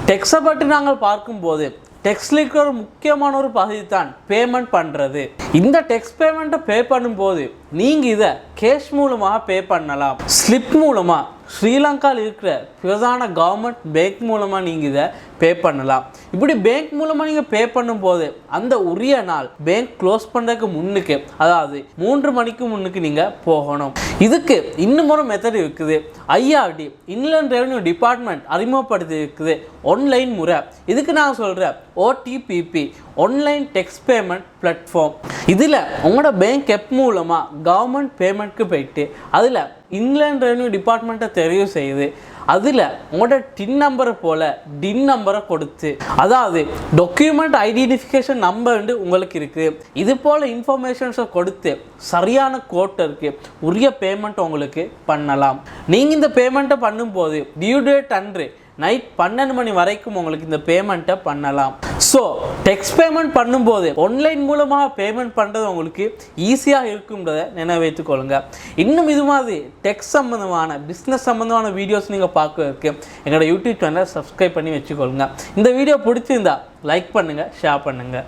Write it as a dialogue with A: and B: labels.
A: டெக்ஸை பற்றி நாங்கள் பார்க்கும்போது டெக்ஸ்ட்ல இருக்கிற ஒரு முக்கியமான ஒரு பகுதி தான் பேமெண்ட் பண்ணுறது. இந்த டெக்ஸ்ட் பேமெண்ட்டை பே பண்ணும்போது நீங்கள் இதை கேஷ் மூலமாக பே பண்ணலாம். ஸ்லிப் மூலமாக ஸ்ரீலங்காவில் இருக்கிற பிரதான கவர்மெண்ட் பேங்க் மூலமாக நீங்கள் இதை பே பண்ணலாம். இப்படி பேங்க் மூலமாக நீங்கள் பே பண்ணும்போது அந்த உரிய நாள் பேங்க் க்ளோஸ் பண்ணுறதுக்கு முன்னுக்கு, அதாவது 3 மணிக்கு முன்னுக்கு நீங்கள் போகணும். இதுக்கு இன்னும் ஒரு மெத்தட் இருக்குது. IRD இன்லேண்ட் ரெவன்யூ டிபார்ட்மெண்ட் அறிமுகப்படுத்தி இருக்குது ஆன்லைன் முறை. இதுக்கு நான் சொல்கிறேன் OTPP, online text payment platform. இதில் உங்களோட பேங்க் ஆப் மூலமாக கவர்மெண்ட் பேமெண்ட்க்கு போயிட்டு அதில் இன்லேண்ட் ரெவன்யூ டிபார்ட்மெண்ட்டை தெரிவு செய்யுது. அதில் உங்களோட டின் நம்பரை போல் டின் நம்பரை கொடுத்து, அதாவது டாக்குமெண்ட் ஐடென்டிஃபிகேஷன் நம்பர் உங்களுக்கு இருக்குது, இது போல் இன்ஃபர்மேஷன்ஸை கொடுத்து சரியான கோட்டருக்கு உரிய பேமெண்ட் உங்களுக்கு பண்ணலாம். நீங்கள் இந்த பேமெண்ட்டை பண்ணும்போது டியூ டேட் அன்று நைட் 12 மணி வரைக்கும் உங்களுக்கு இந்த பேமெண்ட்டை பண்ணலாம். ஸோ டெக்ஸ்ட் பேமெண்ட் பண்ணும்போது ஆன்லைன் மூலமாக பேமெண்ட் பண்ணுறது உங்களுக்கு ஈஸியாக இருக்கும்ன்றதை நினைவைத்துக்கொள்ளுங்க. இன்னும் இது மாதிரி டெக்ஸ்ட் சம்மந்தமான பிஸ்னஸ் சம்மந்தமான வீடியோஸ் நீங்கள் பார்க்கறதுக்கு எங்களோட யூடியூப் சேனலை சப்ஸ்கிரைப் பண்ணி வச்சுக்கொள்ளுங்க. இந்த வீடியோ பிடிச்சிருந்தா லைக் பண்ணுங்கள், ஷேர் பண்ணுங்கள்.